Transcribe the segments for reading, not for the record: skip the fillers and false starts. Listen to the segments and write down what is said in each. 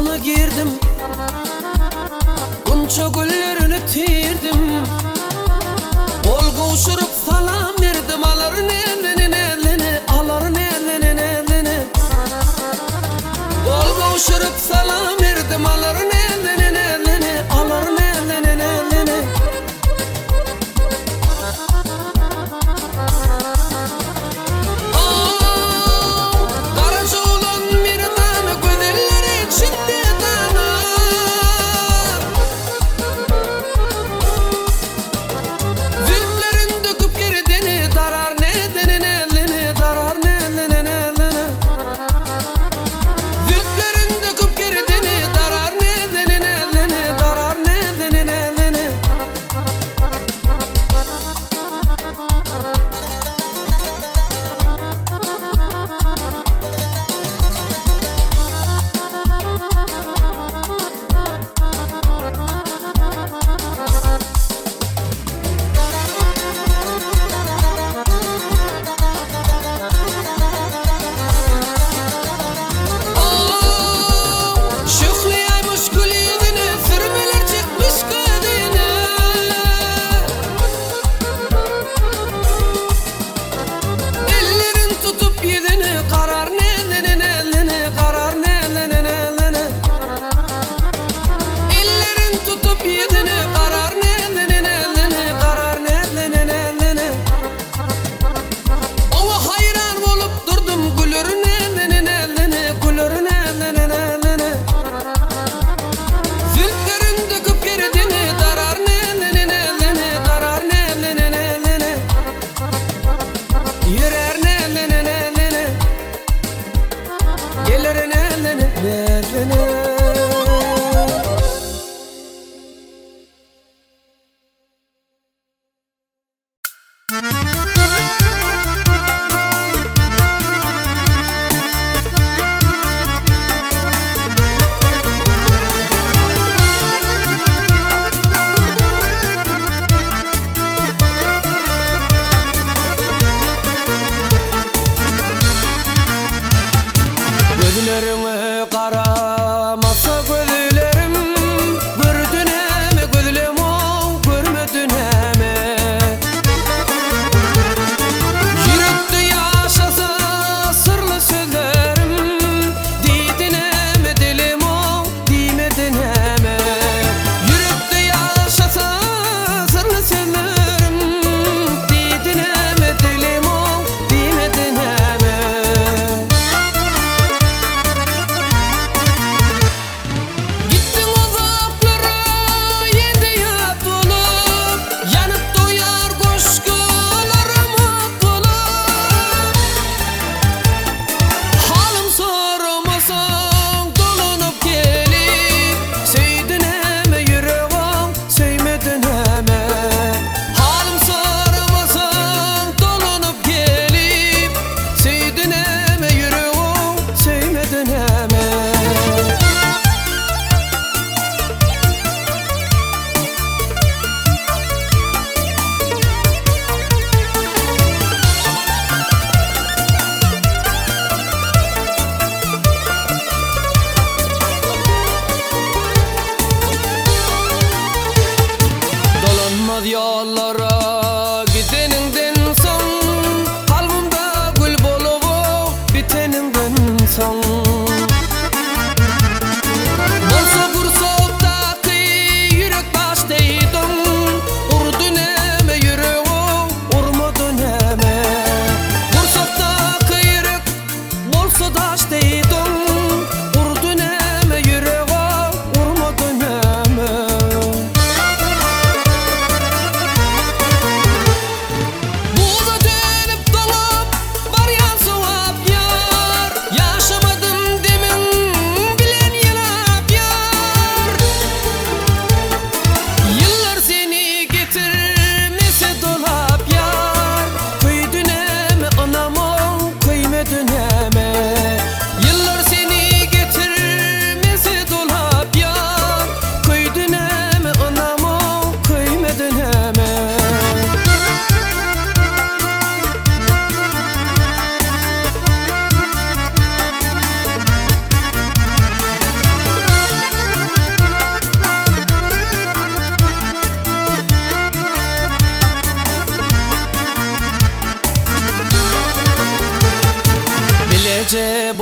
altını girdim, bunca güllerini tirdim. Bol kavuşurup salam verdim, aların elini, aların elini. Bol kavuşurup salam verdim, aların elini, aların elini.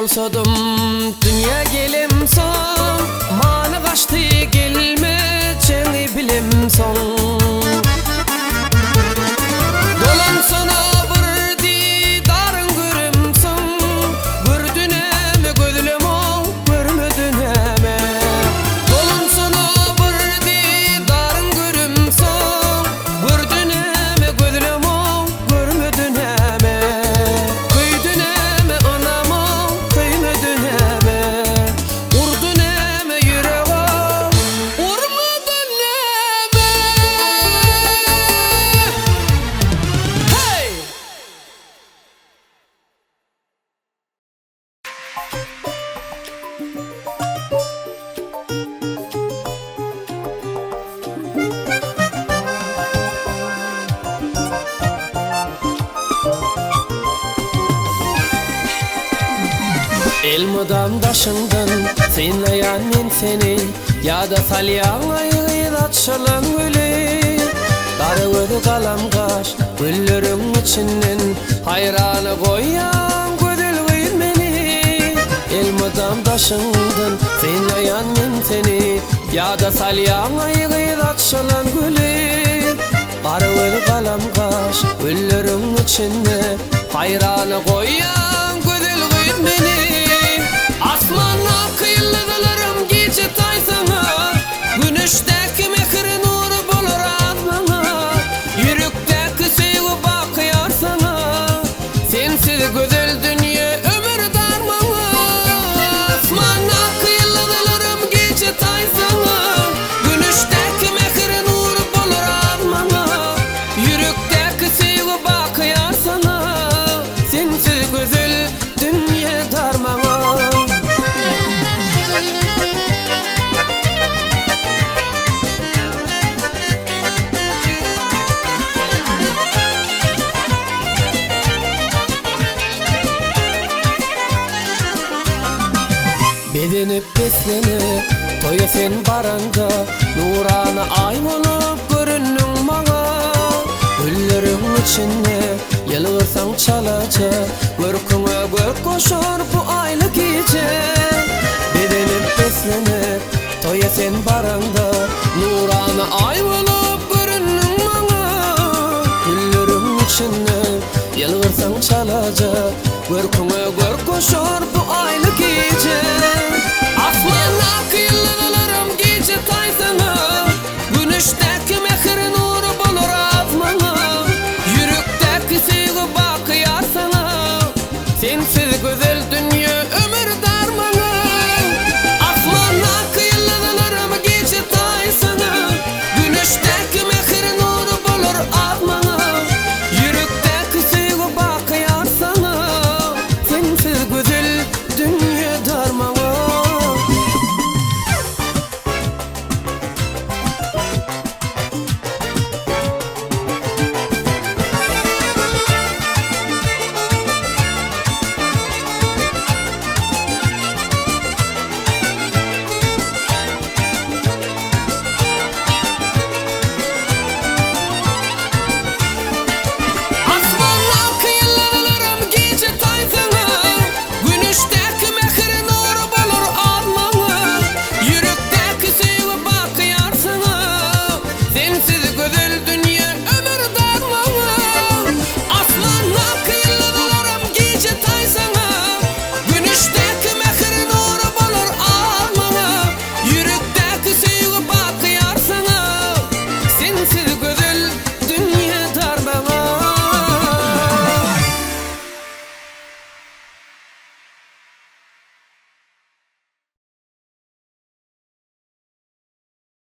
bolsadım dünya gelim son, mani kaçtı gelmeyeceğini bilim son. Dolan sana bir didarın görüm son, gördün emi gözlüm ol, görmedin emi. Dolan sana bir didarın görüm son, gördün emi gözlüm ol, görmedin emi. Kıydın emi anam ol, kıymedin emi. Vurdun emi yüreğe, vurmadın emi. Hey! Elmadan daşından senleyen men seni, ya da salyan ayı da çalan gülü. Darıvıdı kalam kaş güllerin içinden, hayranı koyan gözül kıyın beni. Elmadan daşından senleyen men seni, ya da salyan ayı da çalan gülü. Darıvıdı kalam kaş güllerin içinde, hayranı koyan gözül kıyın beni. Asmanla kıyıldığlarım gece taysana, güneşteki mehri nuru bulur azmana. Yürekteki sevgi bakıyor sana, sensiz güzel dünya ömür darmana. Asmanla kıyıldığlarım gece taysana, güneşteki mehri nuru bulur azmana. Yürekteki sevgi bakıyor sana, sensiz güzel dünya darmana. Bedenip beslenip toya sen baranda, nurana ay bolup görünnün mağa. Güllerin içinde yalvarsan çalaca, görküne gök koşur bu aylı gece. Bedenip beslenip toya sen baranda, nurana ay bolup görünnün mağa. Güllerin içinde yalvarsan çalaca, görküne gök koşur bu aylı gece. Asmanla kıyıldığlarım gece taysana, güneşte